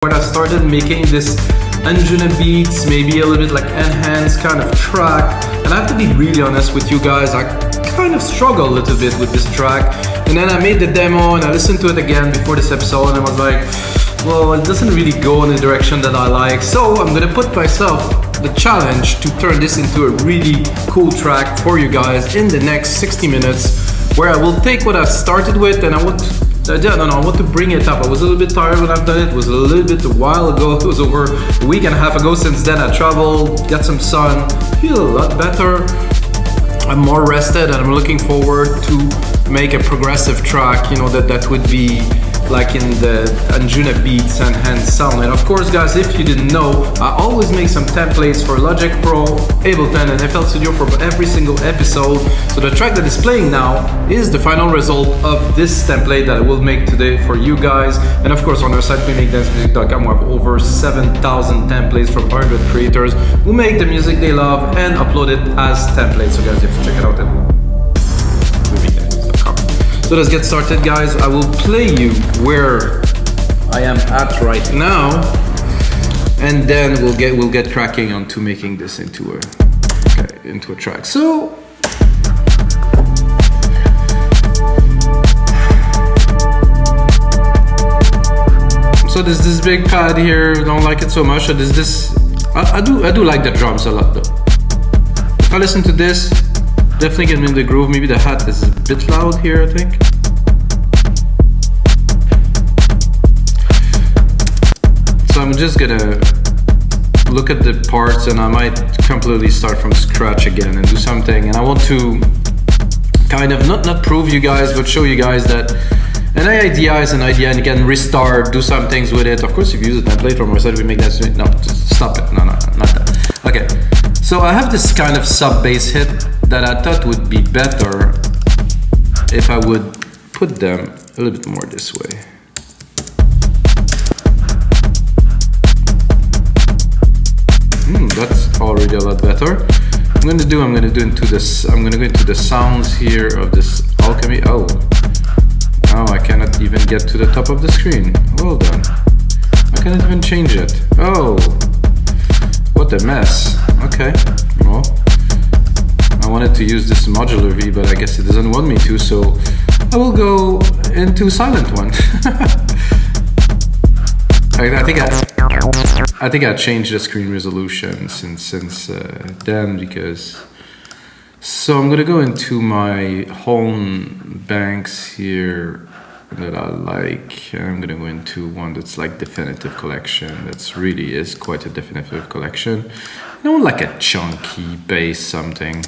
When I started making this Anjunabeats, maybe a little bit like enhanced kind of track, and I have to be really honest with you guys, I kind of struggle a little bit with this track. And then I made the demo and I listened to it again before this episode and I was like, well, it doesn't really go in the direction that I like. So I'm gonna put myself the challenge to turn this into a really cool track for you guys in the next 60 minutes, where I will take what I started with and I want to bring it up. I was a little bit tired when I've done it. It was a little bit a while ago. It was over a week and a half ago. Since then I traveled, got some sun, feel a lot better. I'm more rested and I'm looking forward to make a progressive track, you know, that would be like in the Anjunabeats and Enhanced sound. And of course guys, if you didn't know, I always make some templates for Logic Pro, Ableton and FL Studio for every single episode. So the track that is playing now is the final result of this template that I will make today for you guys. And of course on our site, wemakdancemusic.com, we have over 7,000 templates from 100 creators who make the music they love and upload it as templates. So guys, you have to check it out at So let's get started guys. I will play you where I am at right now, and then we'll get cracking on to making this into a track. So there's this big pad here, don't like it so much. So there's this, I do like the drums a lot though. If I listen to this, definitely get me in the groove. Maybe the hat is a bit loud here, I think. So I'm just gonna look at the parts and I might completely start from scratch again and do something. And I want to kind of not prove you guys, but show you guys that an idea is an idea and you can restart, do some things with it. Of course, if you use a template from our side, we make that. No, just stop it. No, not that. Okay. So I have this kind of sub bass hit that I thought would be better if I would put them a little bit more this way. That's already a lot better. I'm gonna go into the sounds here of this alchemy. Oh, now I cannot even get to the top of the screen. Well done. I cannot even change it. Oh, what a mess. Okay, well, I wanted to use this modular V, but I guess it doesn't want me to, so I will go into silent one. I think I changed the screen resolution since then, because so I'm gonna go into my home banks here that I like, and I'm gonna go into one that's like definitive collection. That's really is quite a definitive collection. I don't like a chunky bass something.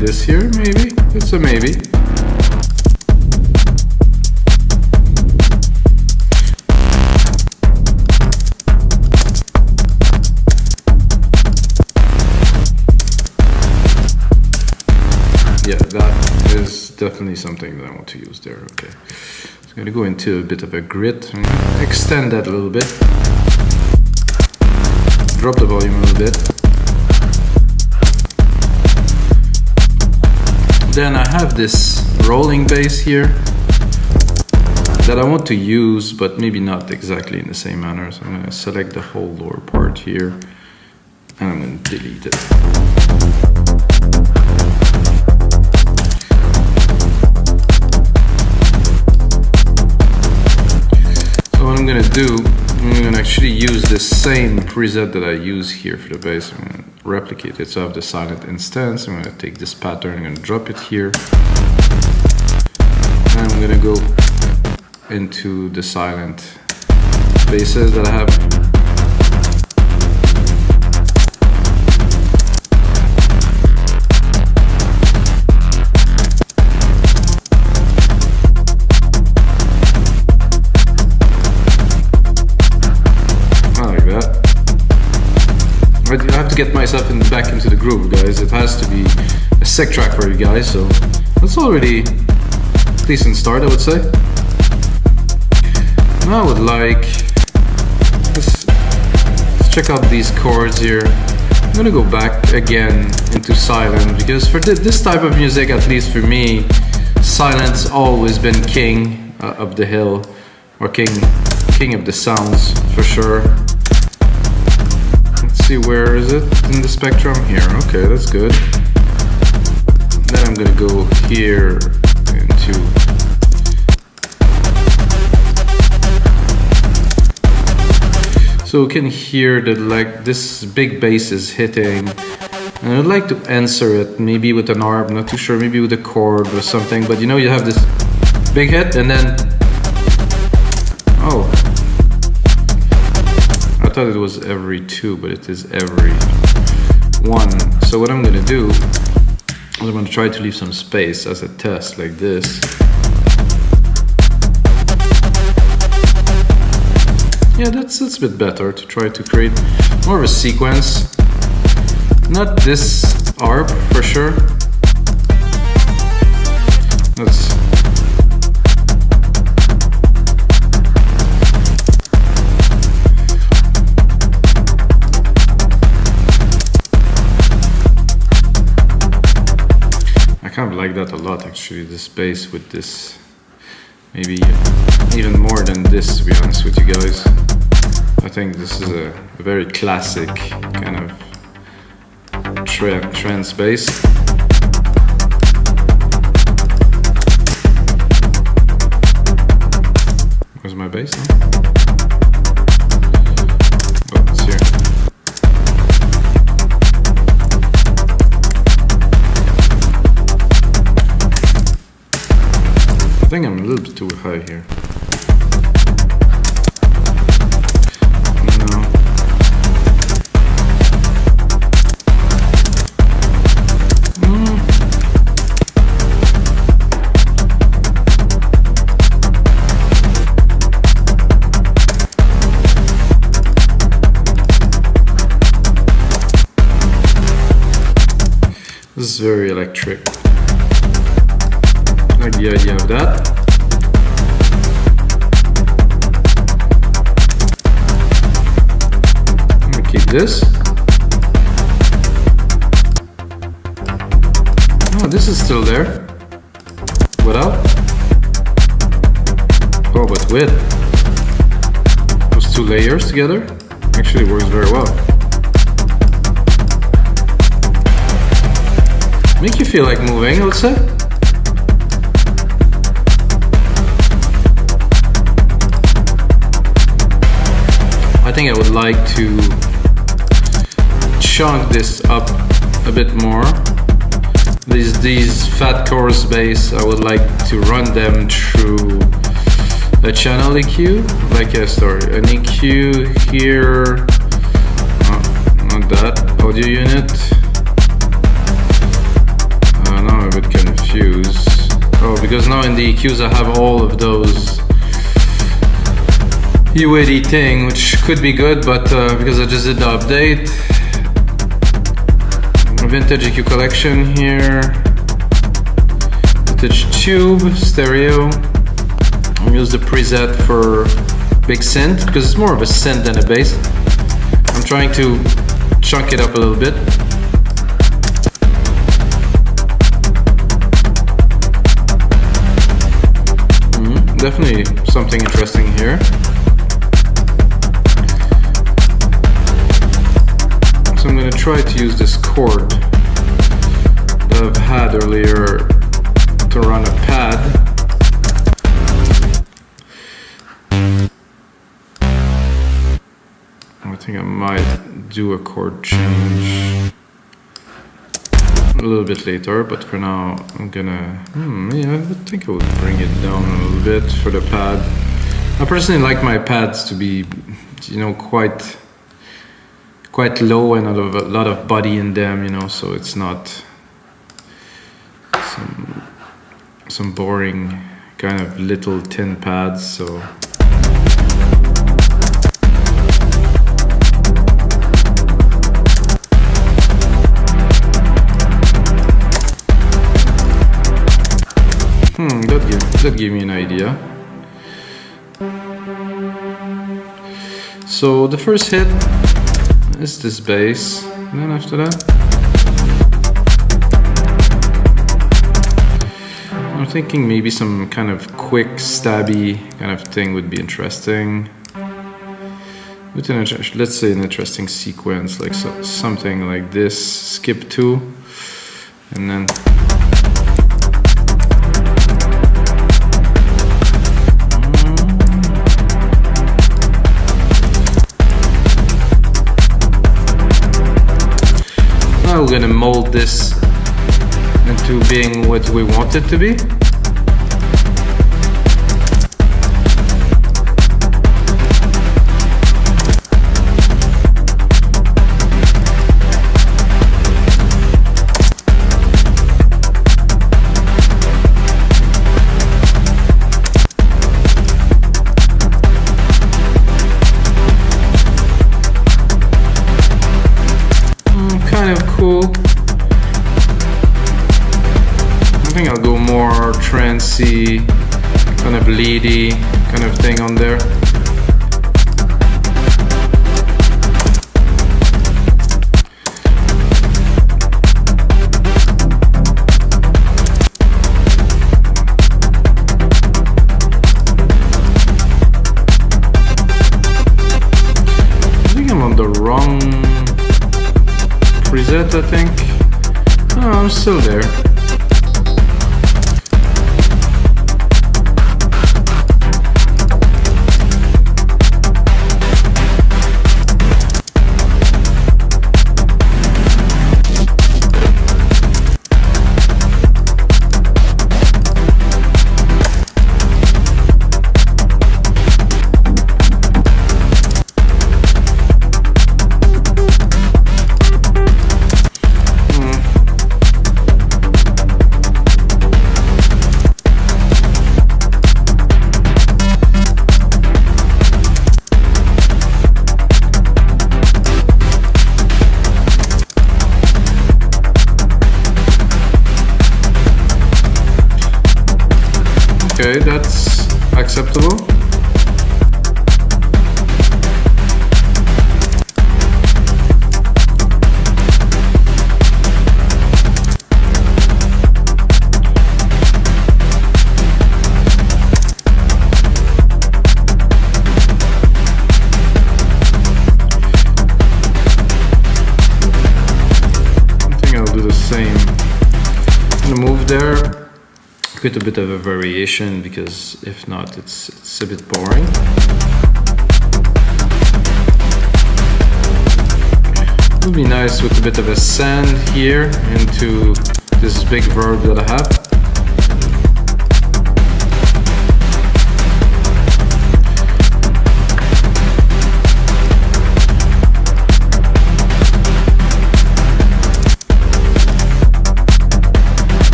This here, maybe? It's a maybe. Yeah, that is definitely something that I want to use there. Okay. So I'm going to go into a bit of a grit. I'm going to extend that a little bit. Drop the volume a little bit. Then I have this rolling bass here that I want to use, but maybe not exactly in the same manner. So I'm going to select the whole lower part here and I'm going to delete it. So what I'm going to do, I'm going to actually use the same preset that I use here for the bass. I'm going to replicate it. So I have the silent instance. I'm going to take this pattern, I'm going to drop it here. And I'm going to go into the silent basses that I have. I like that. I have to get myself back into the groove, guys. It has to be a sick track for you guys, so that's already a decent start, I would say. Now I would like, let's check out these chords here. I'm gonna go back again into silent, because for this type of music, at least for me, silent's always been king of the hill, or king of the sounds for sure. Let's see, where is it in the spectrum? Here, okay, that's good. Then I'm gonna go here into, so we can hear that like this big bass is hitting, and I'd like to answer it maybe with an arp, not too sure, maybe with a chord or something, but you know, you have this big hit and then, oh, I thought it was every 2, but it is every 1. So what I'm gonna do is I'm gonna try to leave some space as a test, like this. Yeah, that's a bit better, to try to create more of a sequence. Not this arp for sure. Let's, I kind of like that a lot actually, this bass with this, maybe even more than this, to be honest with you guys. I think this is a very classic kind of trance bass. Where's my bass now? Oh, it's here. I think I'm a little bit too high here. This is very electric. I like the idea of that. I'm gonna keep this. Oh, this is still there. Without? Oh, but with. Those 2 layers together actually works very well. Make you feel like moving, I would say. I think I would like to chunk this up a bit more. These fat chorus bass, I would like to run them through a channel EQ, like an EQ here, not that, audio unit. Now I'm a bit confused. Oh, because now in the EQs I have all of those UAD thing, which could be good, but because I just did the update. Vintage EQ collection here. Vintage tube, stereo. I'll use the preset for big synth, because it's more of a synth than a bass. I'm trying to chunk it up a little bit. Definitely something interesting here. So I'm going to try to use this chord that I've had earlier to run a pad. I think I might do a chord change a little bit later, but for now I'm gonna yeah, I think I would bring it down a little bit for the pad. I personally like my pads to be, you know, quite low and a lot of body in them, you know, so it's not some boring kind of little tin pads. So should give me an idea. So the first hit is this bass, and then after that I'm thinking maybe some kind of quick stabby kind of thing would be interesting. With an, let's say an interesting sequence, like something like this, skip 2, and then now we're gonna mold this into being what we want it to be. Kind of cool. I think I'll go more trancey, kind of leady kind of thing on there. I think I'm on the wrong preset, I think. Oh, I'm still there. Okay, that's acceptable. I think I'll do the same. I'm gonna move there. Get a bit of a variation, because if not, it's a bit boring. It would be nice with a bit of a sand here into this big verb that I have.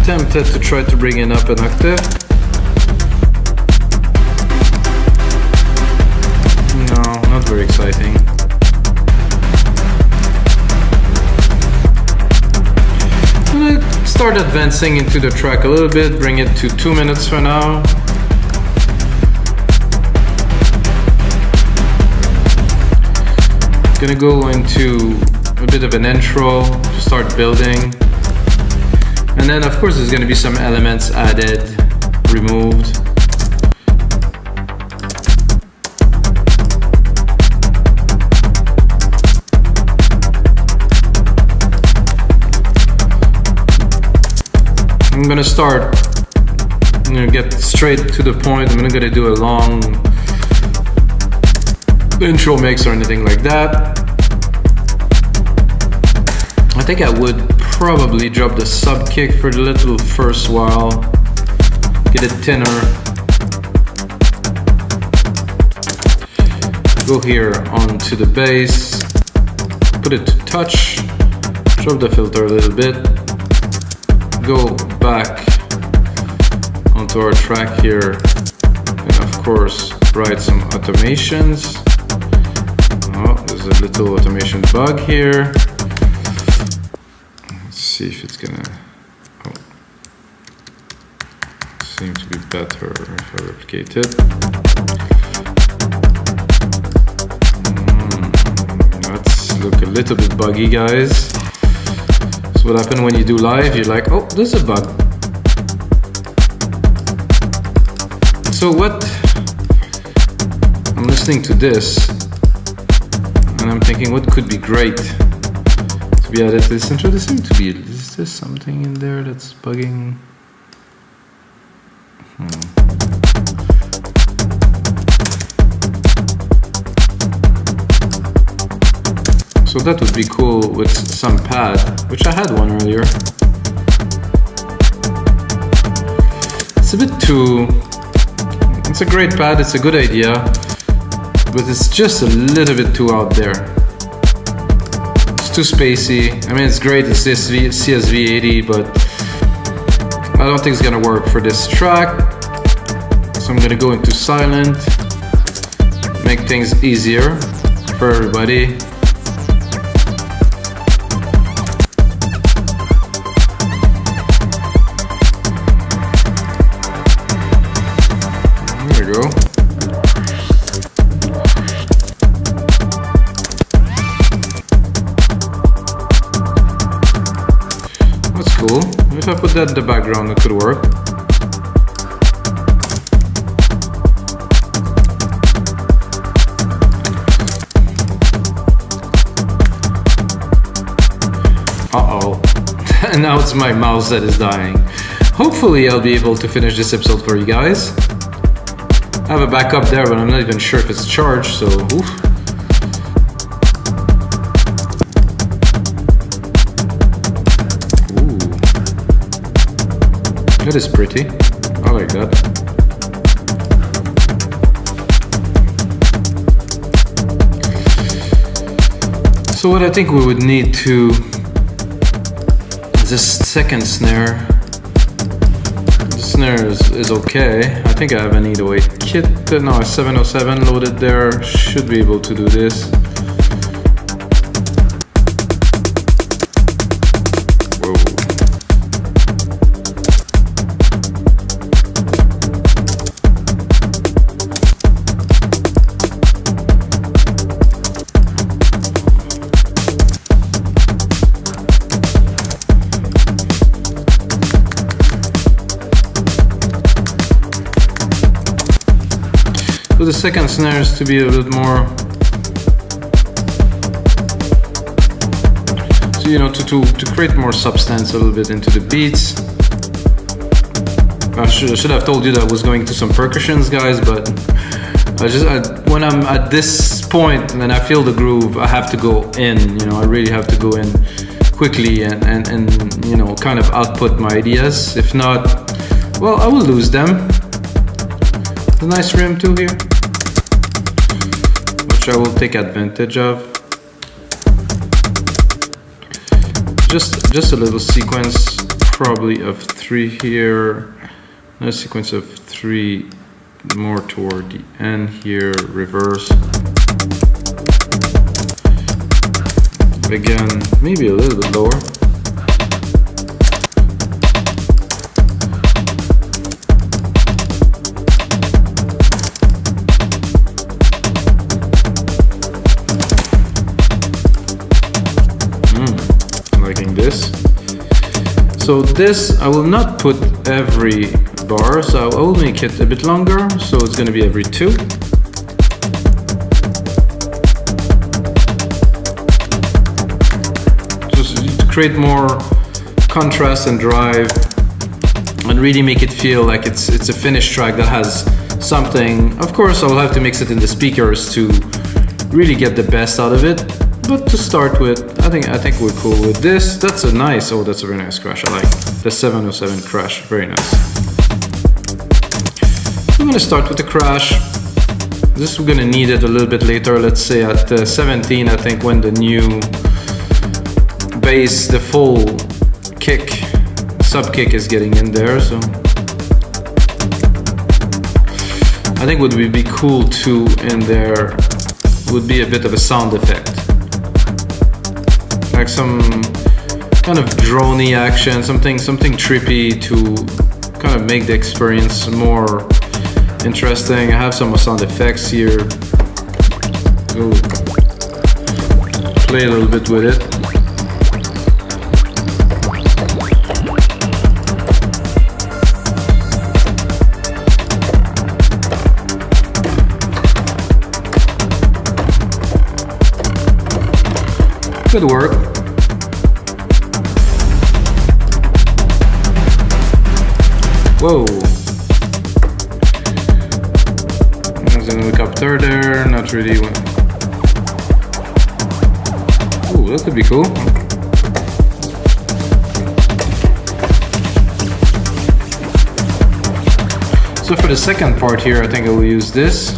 Tempted to try to bring it up an octave. No, not very exciting. I'm gonna start advancing into the track a little bit, bring it to 2 minutes for now. Gonna go into a bit of an intro to start building. And then of course there's going to be some elements added, removed. I'm going to start, I'm going to get straight to the point. I'm not going to do a long intro mix or anything like that. I think I would probably drop the sub kick for the little first while, get it thinner, go here onto the bass, put it to touch, drop the filter a little bit, go back onto our track here, and of course write some automations. Oh, there's There's a little automation bug here. Let's see if it's gonna. Oh, seems to be better if I replicate it. Let's look a little bit buggy, guys. So what happens when you do live? You're like, oh, there's a bug. So what? I'm listening to this, and I'm thinking, what could be great to be added to this intro? There seems to be. Is there something in there that's bugging? So that would be cool with some pad, which I had one earlier. It's a bit too. It's a great pad. It's a good idea. But it's just a little bit too out there. It's too spacey. I mean, it's great, it's CSV 80, but I don't think it's gonna work for this track. So I'm gonna go into silent, make things easier for everybody. There we go. Cool. If I put that in the background, it could work. Uh-oh. And now it's my mouse that is dying. Hopefully I'll be able to finish this episode for you guys. I have a backup there, but I'm not even sure if it's charged, so oof. That is pretty. I like that. So what I think we would need to this second snare. The snare is okay. I think I have an 808 kit. No, a 707 loaded there. Should be able to do this. The second snare is to be a little more, so you know, to create more substance a little bit into the beats. I should have told you that I was going to some percussions, guys, but when I'm at this point and I feel the groove, I have to go in. You know, I really have to go in quickly and you know, kind of output my ideas. If not, well, I will lose them. A nice rim too here, which I will take advantage of. Just a little sequence, probably of 3 here, a sequence of 3 more toward the end here, reverse. Again, maybe a little bit lower. So this, I will not put every bar, so I will make it a bit longer, so it's going to be every 2. Just to create more contrast and drive, and really make it feel like it's a finished track that has something. Of course, I will have to mix it in the speakers to really get the best out of it. But to start with, I think we're cool with this. That's a nice, oh, that's a very nice crash. I like the 707 crash, very nice. I'm gonna start with the crash. This we're gonna need it a little bit later. Let's say at 17, I think, when the new bass, the full kick, sub kick is getting in there. So I think what would be cool too in there would be a bit of a sound effect. like some kind of drony action, something trippy to kind of make the experience more interesting. I have some sound effects here. Go play a little bit with it. Good work. Whoa. There's an helicopter there, not really. Ooh, that could be cool. So for the second part here, I think I will use this.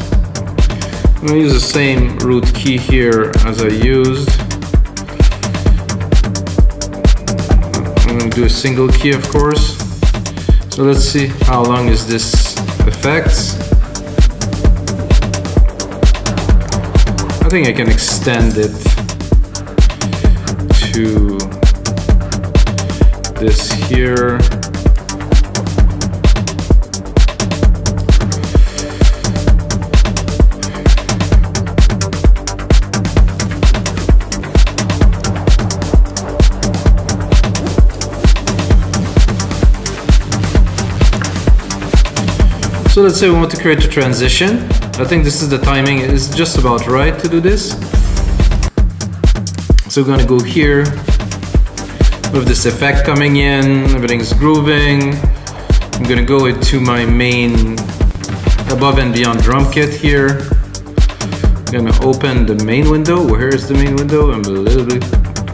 I'm gonna use the same root key here as I used. I'm gonna do a single key, of course. So let's see how long is this effect. I think I can extend it to this here. So let's say we want to create a transition. I think this is the timing is just about right to do this. So we're gonna go here with this effect coming in, everything's grooving. I'm gonna go into my main above and beyond drum kit here. I'm gonna open the main window. Where is the main window? I'm a little bit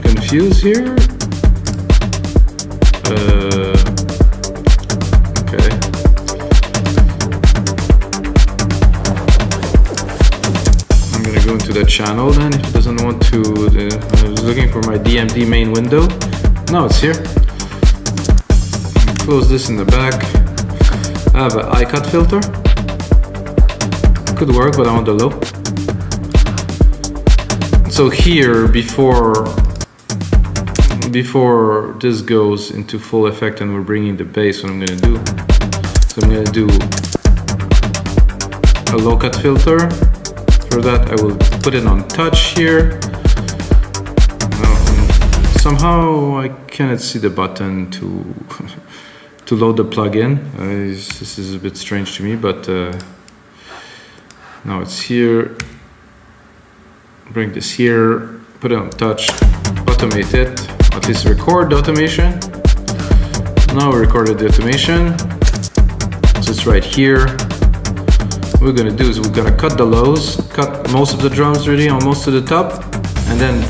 confused here. The channel then, if it doesn't want to. I was looking for my DMD main window. No, it's here. Close this in the back. I have an iCut filter. Could work, but I want the low. So here, before this goes into full effect and we're bringing the bass, what I'm gonna do? So I'm gonna do a low cut filter. For that, I will put it on touch here. Somehow I cannot see the button to load the plugin. This is a bit strange to me, but now it's here. Bring this here, put it on touch, automate it, at least record the automation. Now we recorded the automation, so it's right here. What we're gonna do is we're gonna cut the lows, cut most of the drums really almost to the top, and then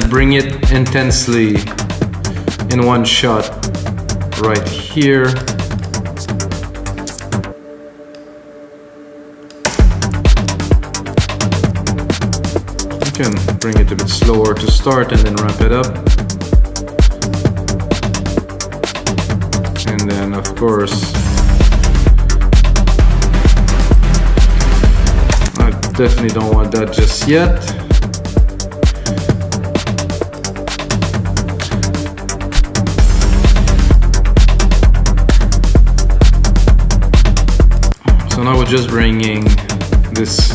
bring it intensely in one shot right here. You can bring it a bit slower to start and then ramp it up. And then of course definitely don't want that just yet. So now we're just bringing this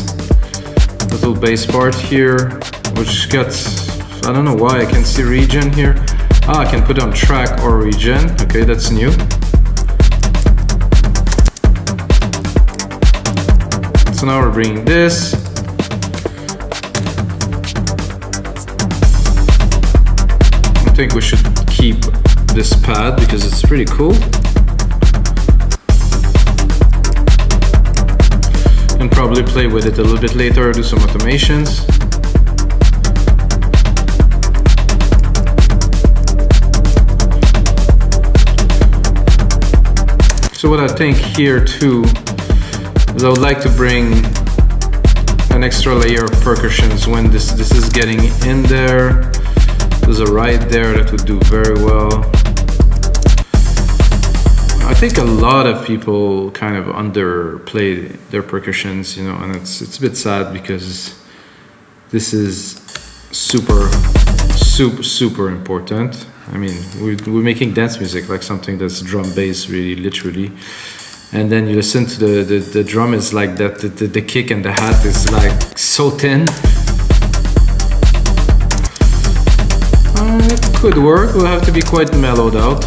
little bass part here, which gets, I don't know why I can see region here. I can put on track or region. Okay, that's new. So now we're bringing this. I think we should keep this pad because it's pretty cool. And probably play with it a little bit later, do some automations. So what I think here too is I would like to bring an extra layer of percussions when this is getting in there. There's a ride there that would do very well. I think a lot of people kind of underplay their percussions, you know, and it's a bit sad because this is super important. I mean, we're making dance music, like something that's drum bass, really, literally. And then you listen to the drum is like that, the kick and the hat is like so thin. It could work, we'll have to be quite mellowed out.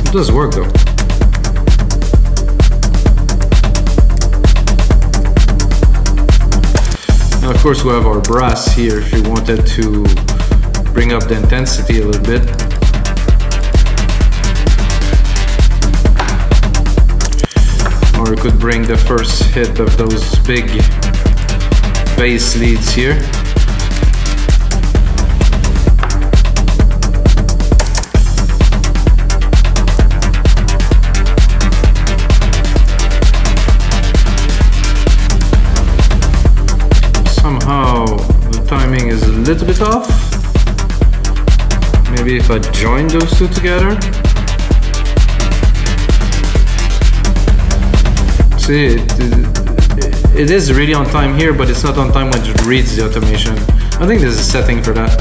It does work though. And of course we have our brass here if you wanted to bring up the intensity a little bit. Or you could bring the first hit of those big bass leads here. Somehow the timing is a little bit off. Maybe if I join those two together. See, it is really on time here, but it's not on time when it reads the automation. I think there's a setting for that.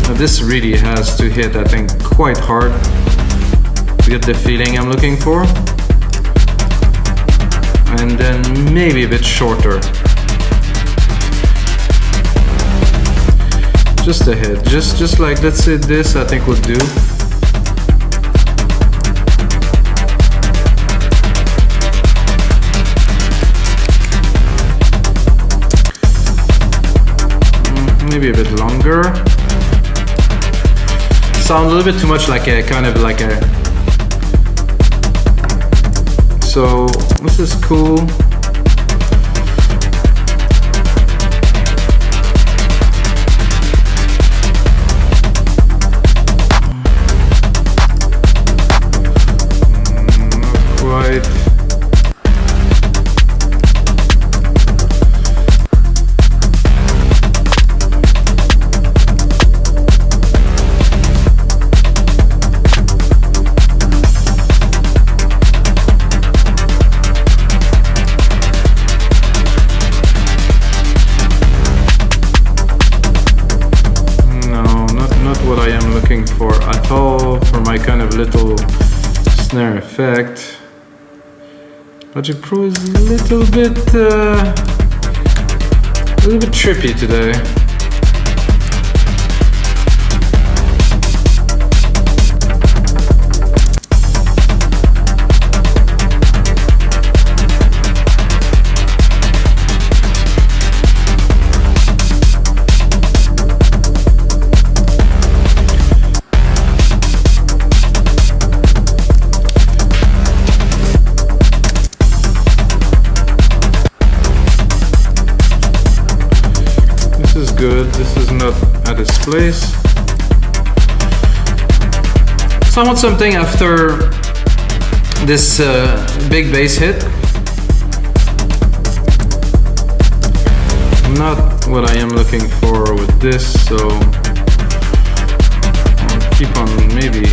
Now this really has to hit, I think, quite hard to get the feeling I'm looking for. And then maybe a bit shorter. Just a hit, just like, let's say this I think would do. Maybe a bit longer. Sound a little bit too much like a kind of like a. So this is cool. Not quite. For at all, for my kind of little snare effect. Logic Pro is a little bit trippy today. Good, this is not at its place. So I want something after this big bass hit. Not what I am looking for with this, so I'll keep on maybe.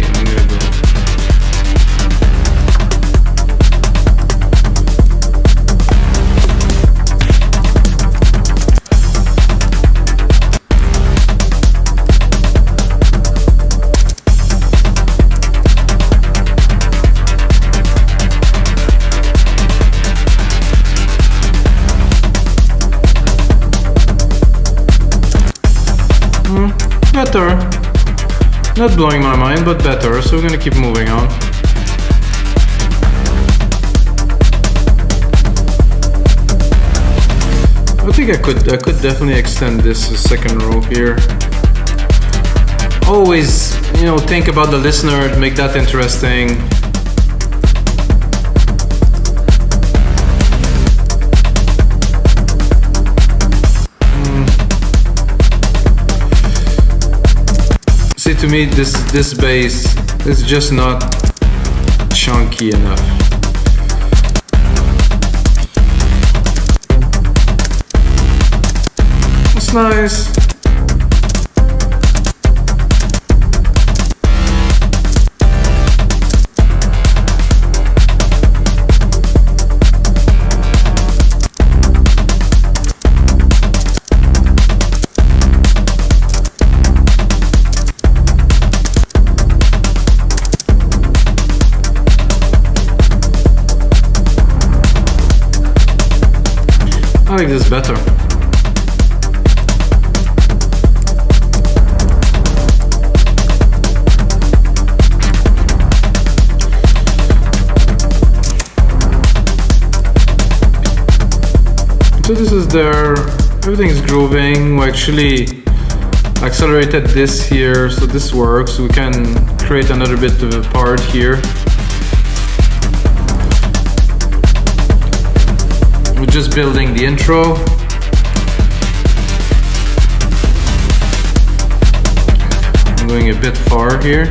Better. Not blowing my mind, but better, so we're gonna keep moving on. I think I could definitely extend this second row here. Always, you know, think about the listener to make that interesting. See, to me, this bass is just not chunky enough. It's nice. this better. So this is there, everything's grooving. We actually accelerated this here, so this works. We can create another bit of a part here. We're just building the intro. I'm going a bit far here.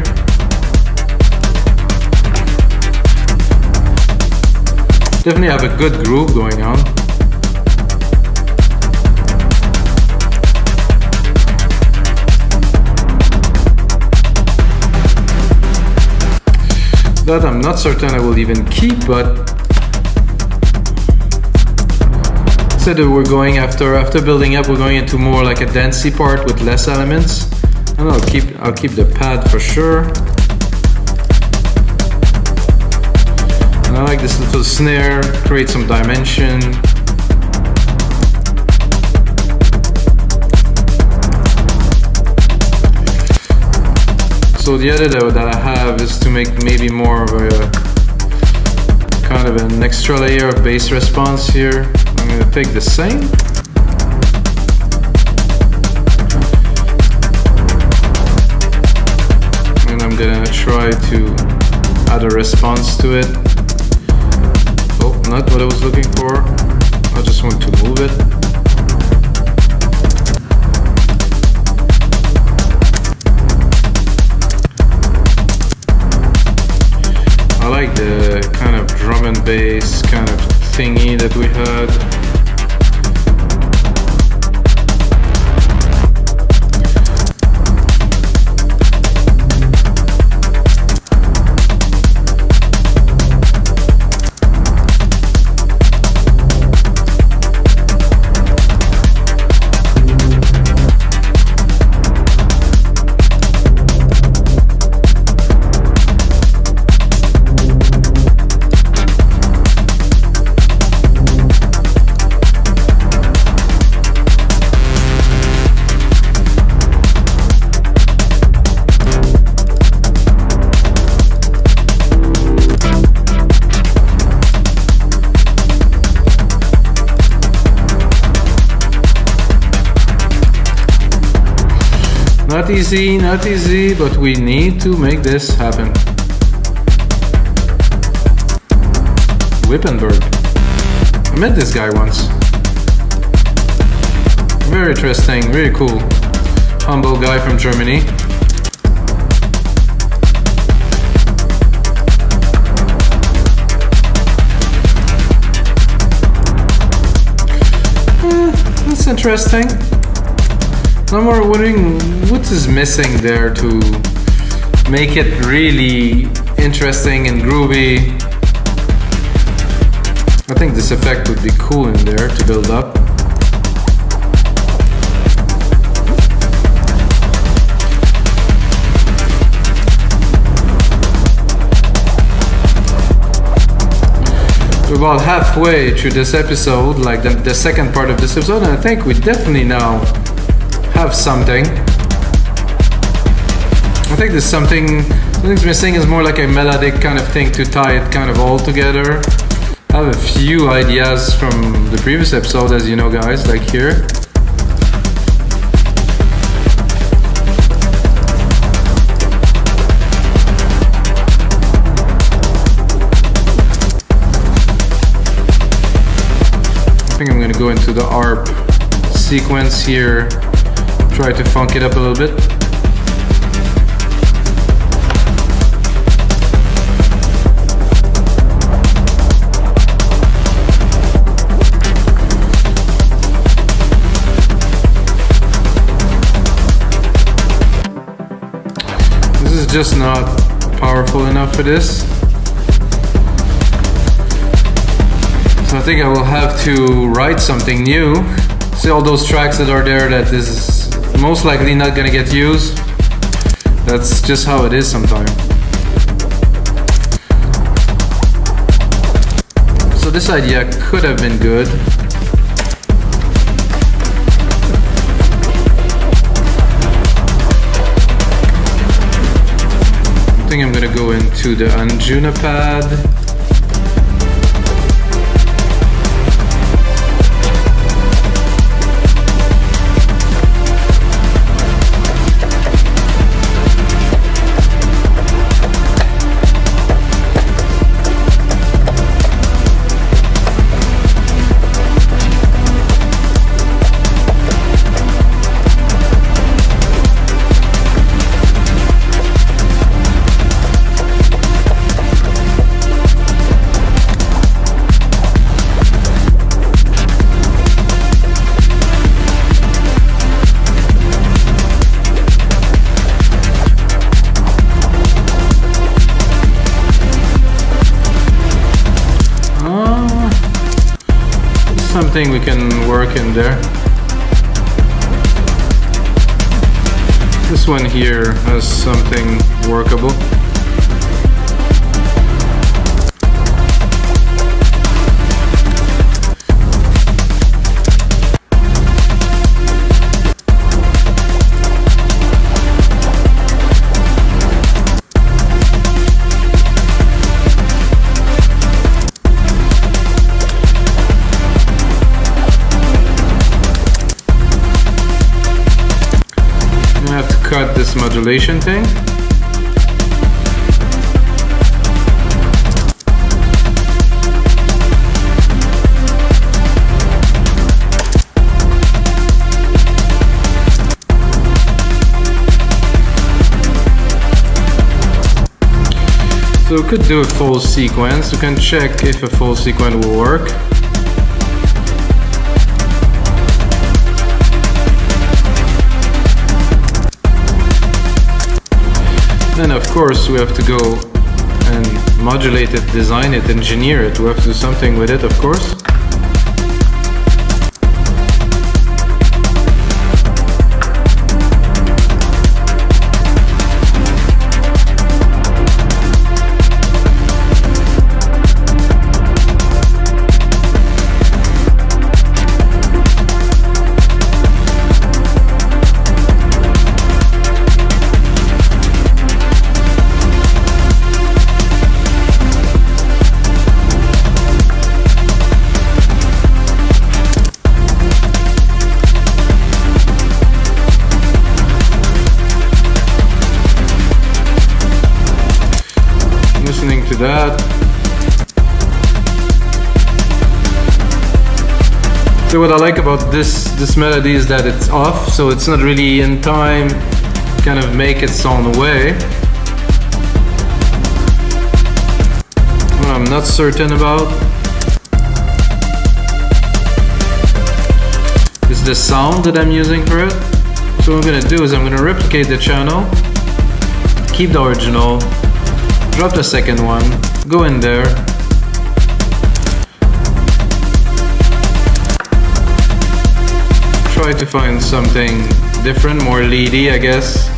Definitely have a good groove going on. That I'm not certain I will even keep, but said that we're going after building up, we're going into more like a dancey part with less elements. And I'll keep the pad for sure. And I like this little snare, create some dimension. So the edit that I have is to make maybe more of a kind of an extra layer of bass response here. I'm going to take the same. And I'm going to try to add a response to it. Oh, not what I was looking for. I just want to move it. I like the kind of drum and bass kind of thingy that we had. Not easy, but we need to make this happen. Wippenberg. I met this guy once. Very interesting, really cool. Humble guy from Germany. That's interesting. I'm more wondering what is missing there to make it really interesting and groovy. I think this effect would be cool in there to build up. We're about halfway through this episode, like the second part of this episode, and I think we definitely now have something. I think there's something's missing is more like a melodic kind of thing to tie it kind of all together. I have a few ideas from the previous episode, as you know guys, like here. I think I'm gonna go into the ARP sequence here. Try to funk it up a little bit. This is just not powerful enough for this. So I think I will have to write something new. See all those tracks that are there that is most likely not gonna get used. That's just how it is sometimes. So this idea could have been good. think I'm gonna go into the Anjuna pad. Something we can work in there. This one here has something workable. Cut this modulation thing. So we could do a full sequence. We can check if a full sequence will work. Then of course we have to go and modulate it, design it, engineer it. We have to do something with it, of course. That. So what I like about this melody is that it's off, so it's not really in time, kind of make its own way. What I'm not certain about is the sound that I'm using for it. So what I'm gonna do is I'm gonna replicate the channel, keep the original, drop the second one, go in there. Try to find something different, more leady, I guess.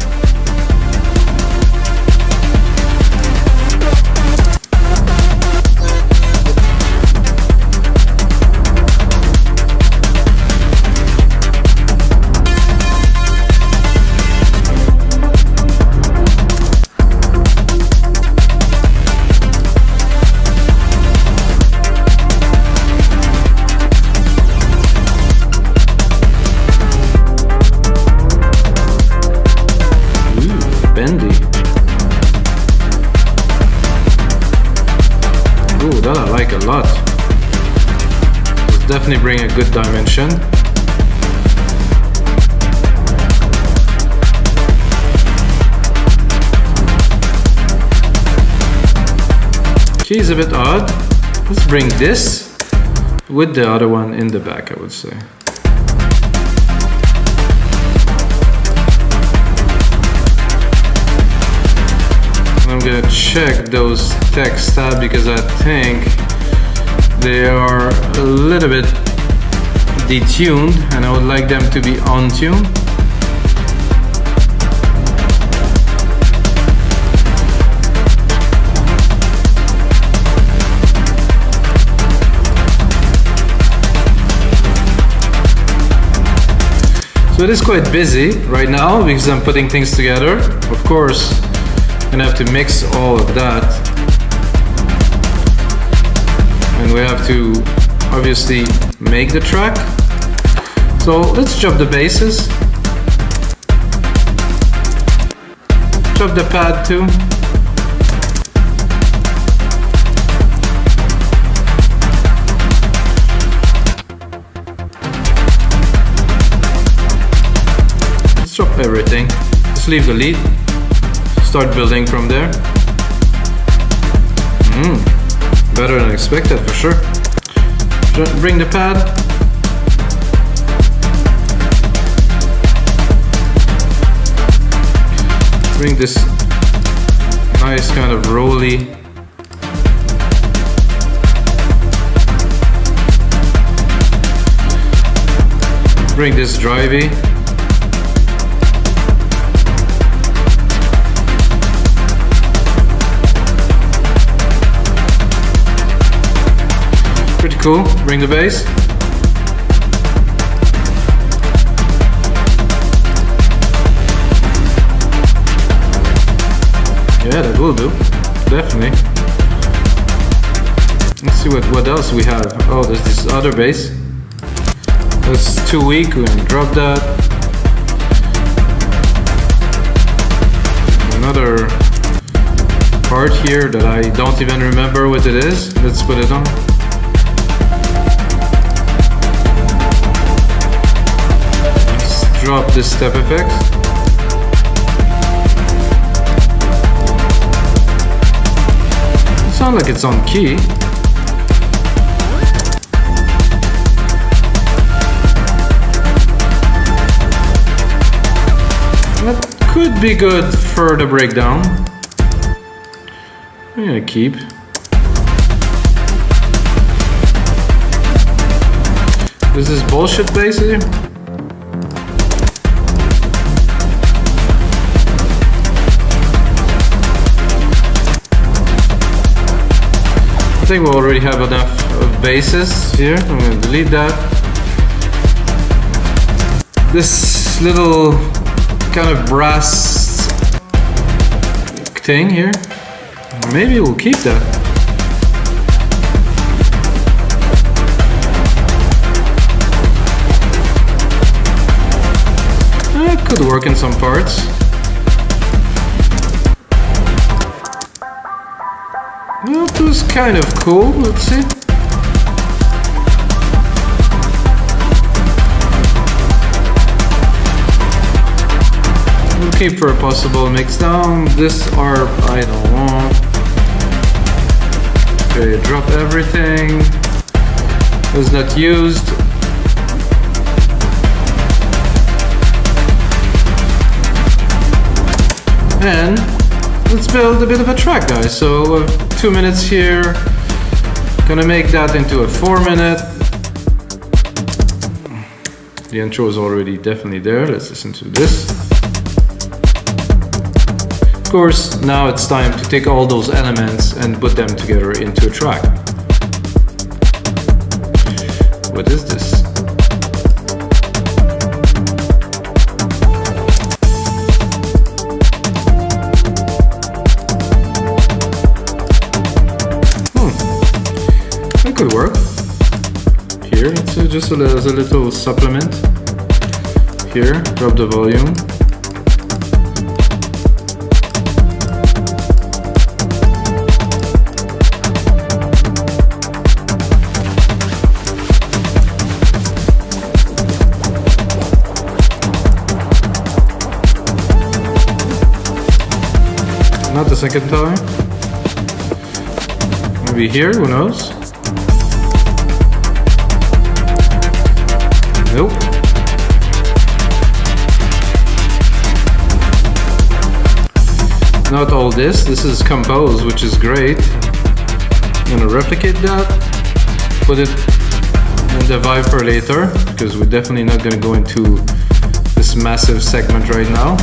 Ooh, that I like a lot. It's definitely bring a good dimension. Key's a bit odd. Let's bring this with the other one in the back, I would say. I'm gonna check those text tabs because I think they are a little bit detuned and I would like them to be on tune. So it is quite busy right now because I'm putting things together. Of course, gonna have to mix all of that, and we have to obviously make the track. So let's drop the basses, drop the pad too. Let's drop everything. Just leave the lead. Start building from there. Better than expected for sure. Bring the pad. Bring this nice kind of rolly. Bring this drivey. Pretty cool. Bring the bass. Yeah, that will do. Definitely. Let's see what else we have. Oh, there's this other bass. That's too weak. We're gonna drop that. Another part here that I don't even remember what it is. Let's put it on. Drop this step effect. It sounds like it's on key. That could be good for the breakdown. I'm gonna keep. This is bullshit bass here. I think we already have enough of basses here. I'm going to delete that. This little kind of brass thing here, maybe we'll keep that. It could work in some parts. Well, it was kind of cool. Let's see. We'll keep for a possible mix down. This ARP I don't want. Okay, drop everything. Was not used. And let's build a bit of a track, guys. So 2 minutes here, gonna make that into a 4-minute. The intro is already definitely there. Let's listen to this. Of course, now it's time to take all those elements and put them together into a track. What is this? Could work. Here, it's just as a little supplement. Here, drop the volume. Not the second time. Maybe here, who knows? Nope. Not all this. This is composed, which is great. I'm gonna replicate that. Put it in the vibe for later, because we're definitely not gonna go into this massive segment right now.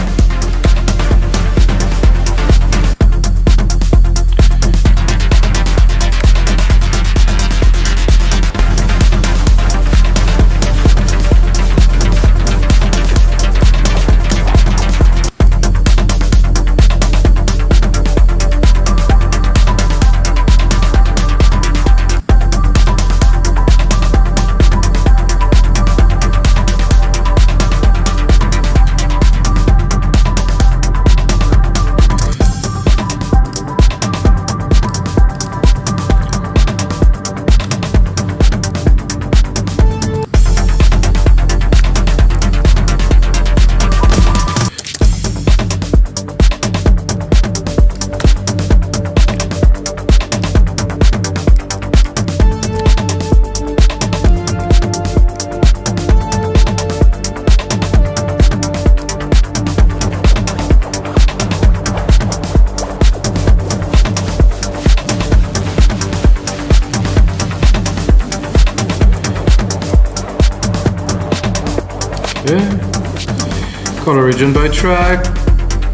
Yeah. Color region by track,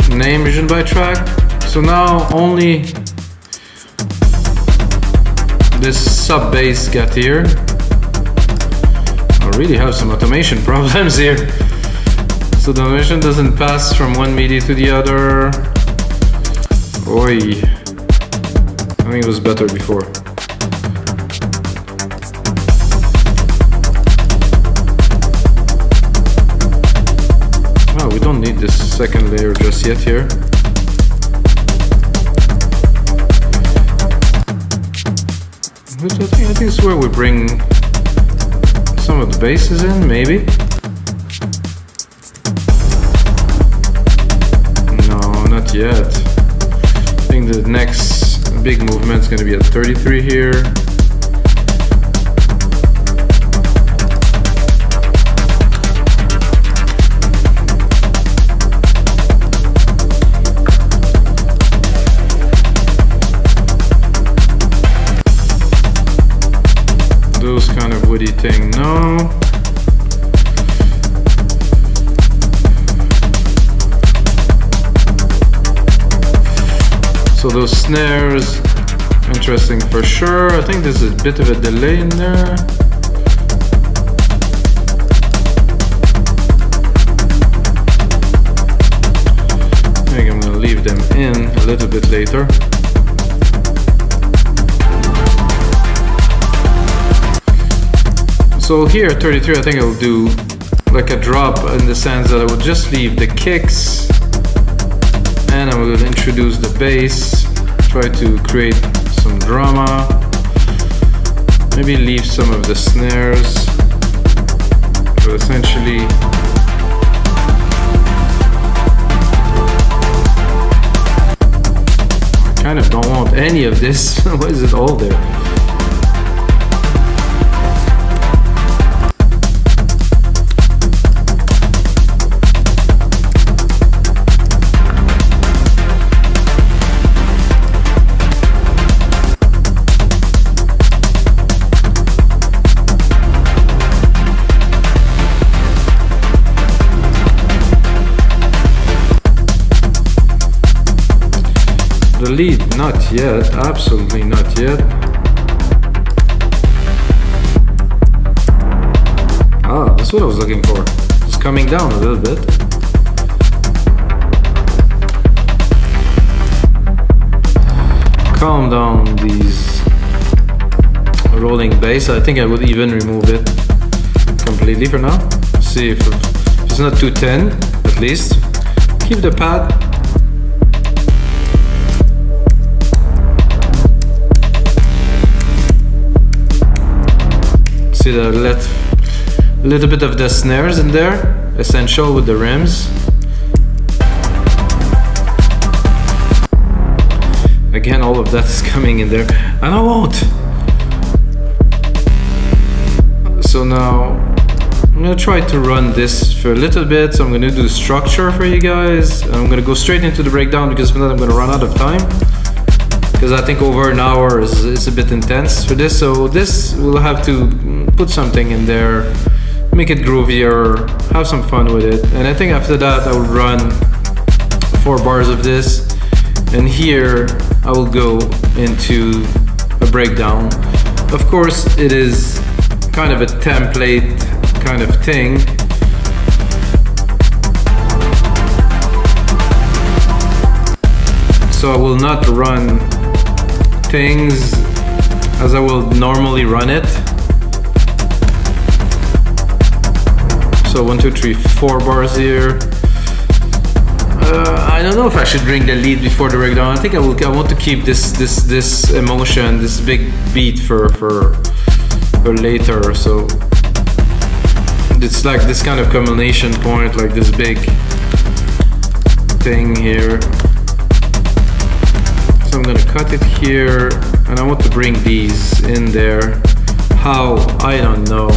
name region by track. So now only this sub bass got here. I really have some automation problems here. So the automation doesn't pass from one MIDI to the other. Oi. I think it was better before. Oh, we don't need this second layer just yet here. I think this is where we bring some of the basses in, maybe. No, not yet. I think the next big movement is going to be at 33 here. Those kind of woody thing, no. So those snares, interesting for sure. I think there's a bit of a delay in there. I think I'm gonna leave them in a little bit later. So here at 33, I think I'll do like a drop in the sense that I will just leave the kicks and I will introduce the bass, try to create some drama, maybe leave some of the snares, but essentially I kind of don't want any of this. Why is it all there? The lead, not yet, absolutely not yet. Ah, that's what I was looking for. It's coming down a little bit. Calm down these rolling bass. I think I would even remove it completely for now. See if it's not too thin, at least. Keep the pad. That I let a little bit of the snares in there, essential with the rims. Again, all of that is coming in there, and I won't. So now I'm gonna try to run this for a little bit. So I'm gonna do the structure for you guys. I'm gonna go straight into the breakdown because if not, I'm gonna run out of time. Because I think over an hour is a bit intense for this. So this we'll have to put something in there, make it groovier, have some fun with it. And I think after that I will run 4 bars of this, and here I will go into a breakdown. Of course it is kind of a template kind of thing. So I will not run things as I will normally run it. So 1, 2, 3, 4 bars here. I don't know if I should bring the lead before the breakdown. I think I want to keep this emotion, this big beat for later. So it's like this kind of culmination point, like this big thing here. So I'm gonna cut it here, and I want to bring these in there. How? I don't know.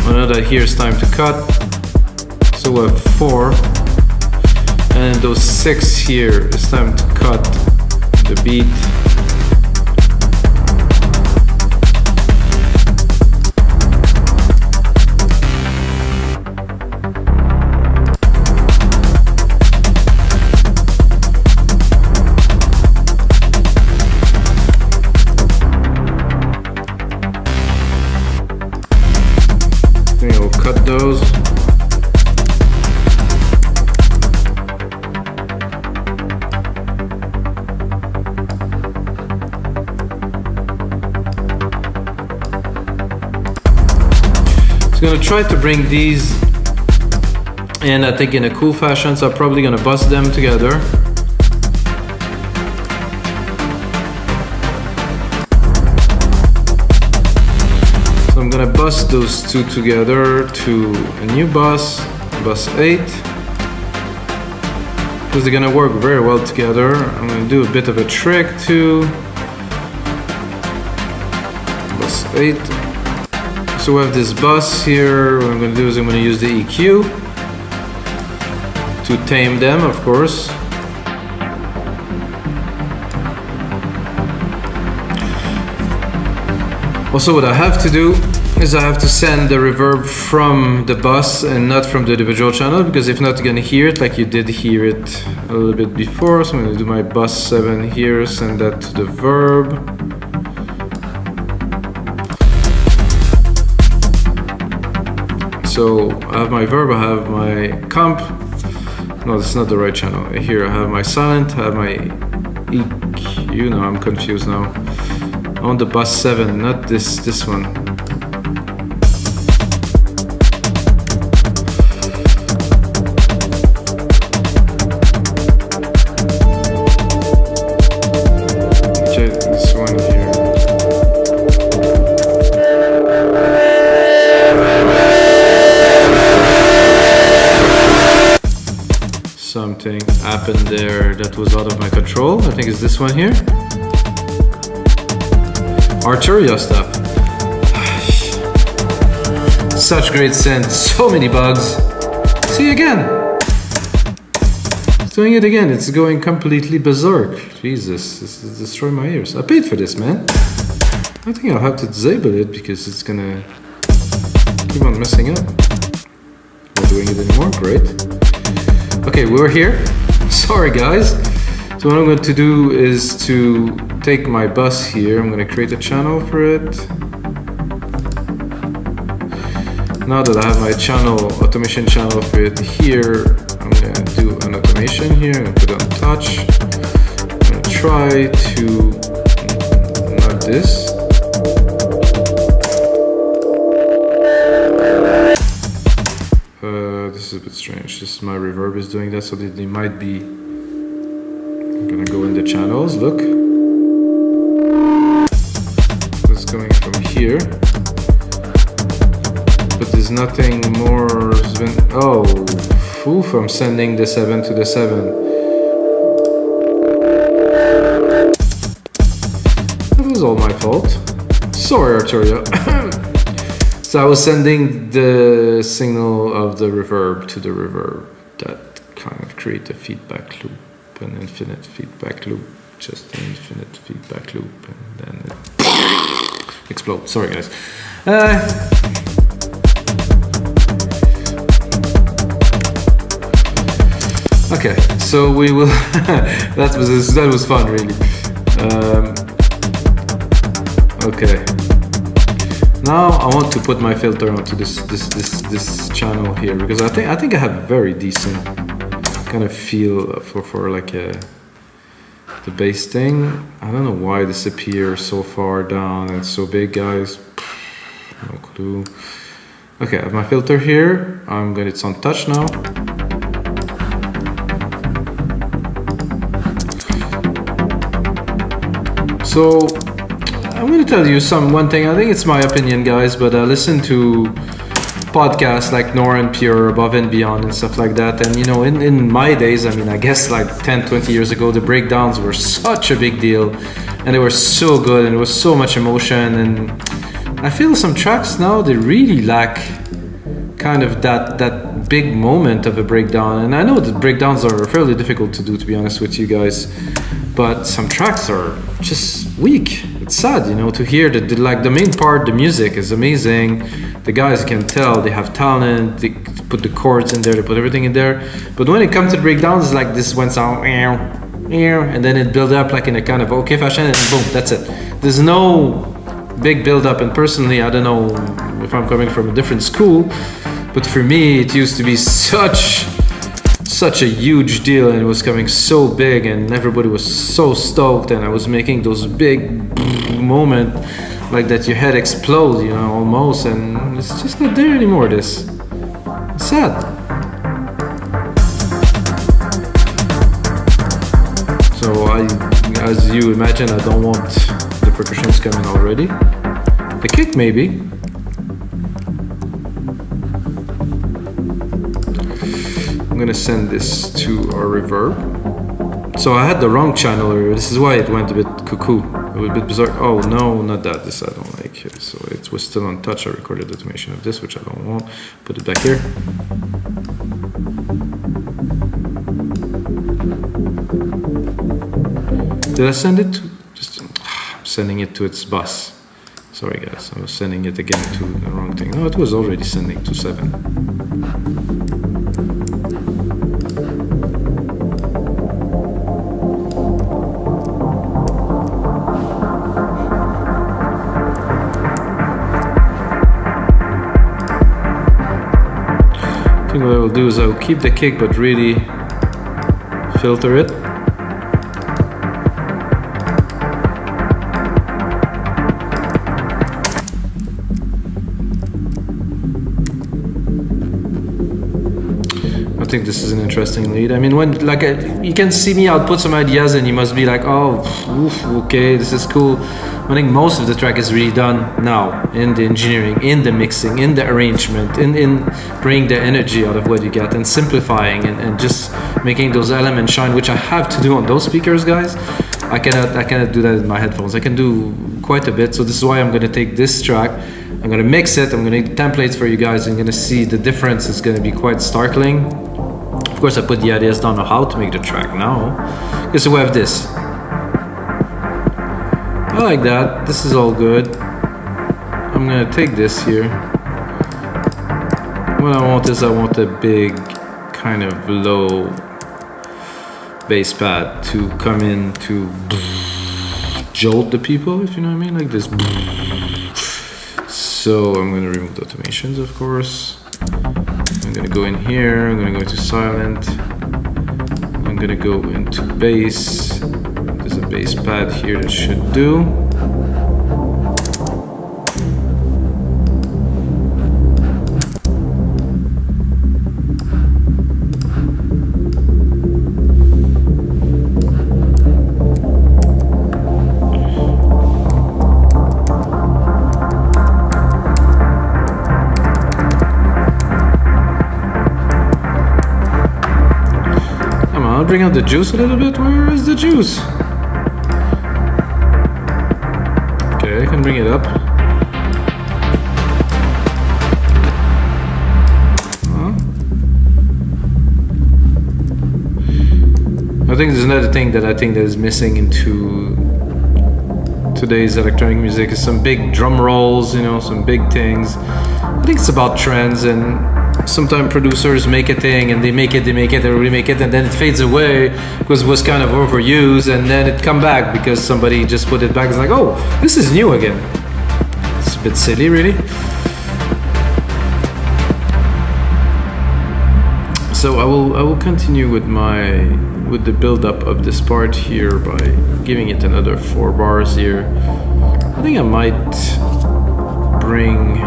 I know that here's time to cut. So we have 4. And those 6 here, it's time to cut the beat. I'm gonna try to bring these in, I think, in a cool fashion, so I'm probably gonna bust them together. So I'm gonna bust those two together to a new bus 8, because they're gonna work very well together. I'm gonna do a bit of a trick too. Bus 8. So we have this bus here. What I'm gonna do is I'm gonna use the EQ to tame them, of course. Also, what I have to do is I have to send the reverb from the bus and not from the individual channel, because if not, you're gonna hear it like you did hear it a little bit before. So I'm gonna do my bus 7 here, send that to the verb. So I have my verb, I have my comp. No, that's not the right channel. Here I have my silent, I have my EQ. No, I'm confused now. On the bus 7, not this one. Okay, this one here. Something happened there that was out of my control. I think it's this one here. Arturia stuff. Such great synth, so many bugs. See again. It's doing it again. It's going completely berserk. Jesus, this is destroying my ears. I paid for this, man. I think I'll have to disable it because it's gonna keep on messing up. Not doing it anymore. Great. Okay, we're here. Sorry, guys. So what I'm going to do is to take my bus here. I'm going to create a channel for it. Now that I have my channel, automation channel for it here, I'm going to do an automation here. I'm going to put it on touch. I'm going to try to, not this. This is a bit strange. This is my reverb is doing that, so they might be. I'm gonna go in the channels. Look, it's going from here, but there's nothing more. Oh, oof! I'm sending the 7 to the 7. That was all my fault. Sorry, Arturia. So I was sending the signal of the reverb to the reverb. That kind of create a feedback loop, an infinite feedback loop, just an infinite feedback loop, and then it explodes. Sorry, guys. Okay, so we will. that was fun, really. Okay. Now I want to put my filter onto this channel here, because I think I have a very decent kind of feel for like the bass thing. I don't know why this appears so far down and so big, guys. No clue. Okay, I have my filter here. It's on touch now. So I'm going to tell you one thing. I think it's my opinion, guys, but I listen to podcasts like Nora and Pure, Above and Beyond and stuff like that. And, you know, in my days, I mean, I guess like 10, 20 years ago, the breakdowns were such a big deal. And they were so good and there was so much emotion. And I feel some tracks now, they really lack kind of that big moment of a breakdown. And I know that breakdowns are fairly difficult to do, to be honest with you guys. But some tracks are just weak. It's sad, you know, to hear that the main part, the music is amazing. The guys, you can tell they have talent. They put the chords in there, they put everything in there. But when it comes to the breakdowns, it's like this went sound, and then it built up like in a kind of okay fashion, and boom, that's it. There's no big build up. And personally, I don't know if I'm coming from a different school, but for me, it used to be such a huge deal, and it was coming so big, and everybody was so stoked, and I was making those big moment like that your head explodes, you know, almost, and it's just not there anymore. This, it's sad. So as you imagine, I don't want the percussions coming already. The kick maybe. I'm gonna send this to our reverb. So I had the wrong channel earlier. This is why it went a bit cuckoo, a bit bizarre. Oh no, not that. This I don't like. So it was still on touch. I recorded the automation of this, which I don't want. Put it back here. Did I send it to? Just I'm sending it to its bus. Sorry guys, I was sending it again to the wrong thing. No, it was already sending to 7. I think what I will do is I will keep the kick but really filter it. I think this is an interesting lead. I mean, when like you can see me output some ideas and you must be like, oh, oof, okay, this is cool. I think most of the track is really done now in the engineering, in the mixing, in the arrangement, in bringing the energy out of what you get and simplifying and just making those elements shine, which I have to do on those speakers, guys. I cannot do that in my headphones. I can do quite a bit, so this is why I'm going to take this track, I'm going to mix it, I'm going to make templates for you guys, and you're going to see the difference is going to be quite startling. Of course, I put the ideas down on how to make the track now. Okay, so we have this. I like that. This is all good. I'm going to take this here. What I want is I want a big kind of low bass pad to come in to jolt the people, if you know what I mean, like this. So I'm going to remove the automations, of course. I'm going to go in here, I'm going to go into silent. I'm going to go into bass. There's a bass pad here that should do. Bring out the juice a little bit. Where is the juice? Okay, I can bring it up. I think there's another thing that I think that is missing into today's electronic music is some big drum rolls, you know, some big things. I think it's about trends, and sometimes producers make a thing and they make it, they remake it, and then it fades away because it was kind of overused, and then it come back because somebody just put it back. It's like, oh, this is new again. It's a bit silly, really. So I will continue with the build-up of this part here by giving it another 4 bars here. I think I might bring.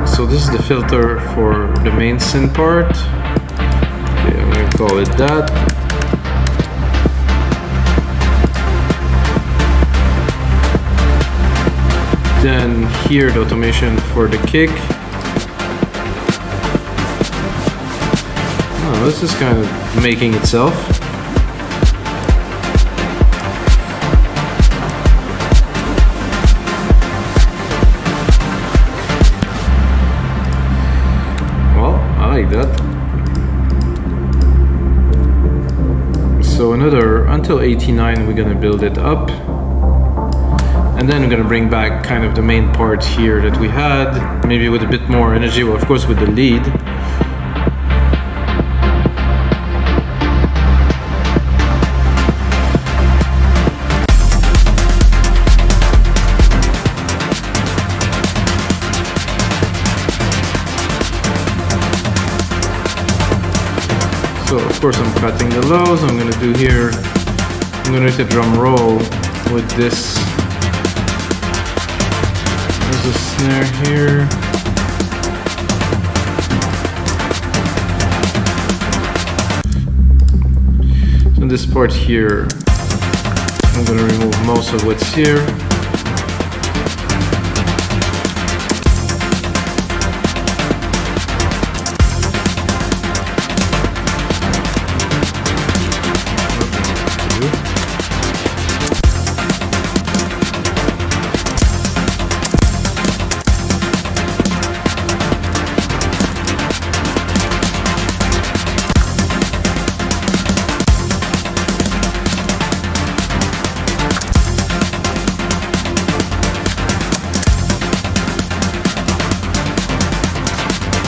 So this is the filter for the main synth part. Okay, I'm going to call it that. Then here the automation for the kick. Oh, this is kind of making itself. That. So another until 89 we're gonna build it up, and then I'm gonna bring back kind of the main part here that we had, maybe with a bit more energy, well of course with the lead. So of course I'm cutting the lows. I'm gonna do here, I'm gonna hit a drum roll with this There's a snare here. So this part here, I'm gonna remove most of what's here.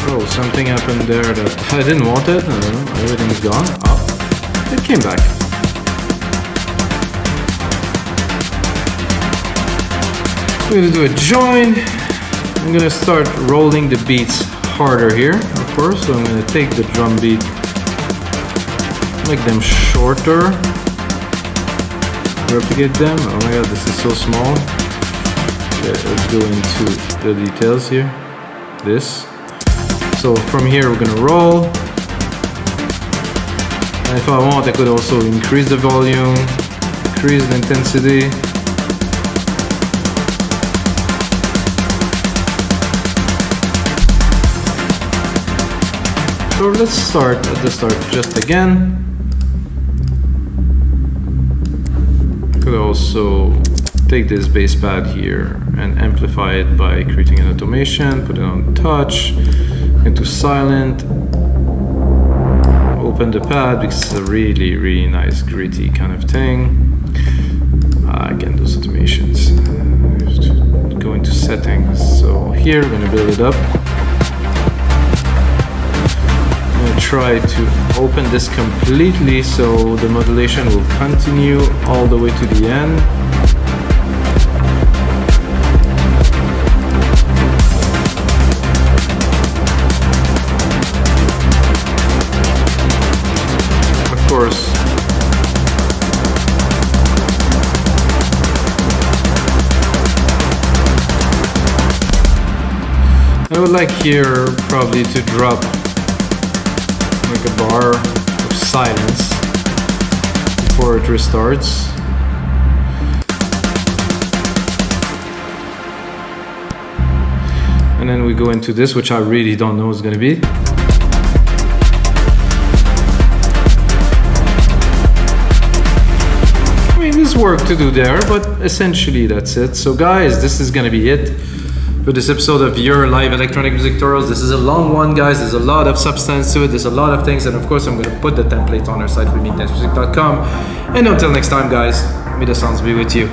Oh, something happened there that I didn't want it. I don't know, everything's gone. Oh, it came back. I'm gonna do a join. I'm gonna start rolling the beats harder here, of course. So I'm gonna take the drum beat, make them shorter, replicate them. Oh my god, this is so small. Okay, let's go into the details here. This. So from here we're gonna roll, and if I want I could also increase the volume, increase the intensity. So let's start at the start just again. Could also take this bass pad here and amplify it by creating an automation, put it on touch, into silent, open the pad because it's a really nice gritty kind of thing. Again, those automations. Go into settings. So here we're gonna build it up. I'm gonna try to open this completely so the modulation will continue all the way to the end. I would like here probably to drop like a bar of silence before it restarts. And then we go into this, which I really don't know is going to be. I mean, there's work to do there, but essentially that's it. So guys, this is going to be it for this episode of your live electronic music tutorials. This is a long one, guys. There's a lot of substance to it. There's a lot of things, and of course I'm going to put the template on our site, remixdancemusic.com. And until next time, guys, may the sounds be with you.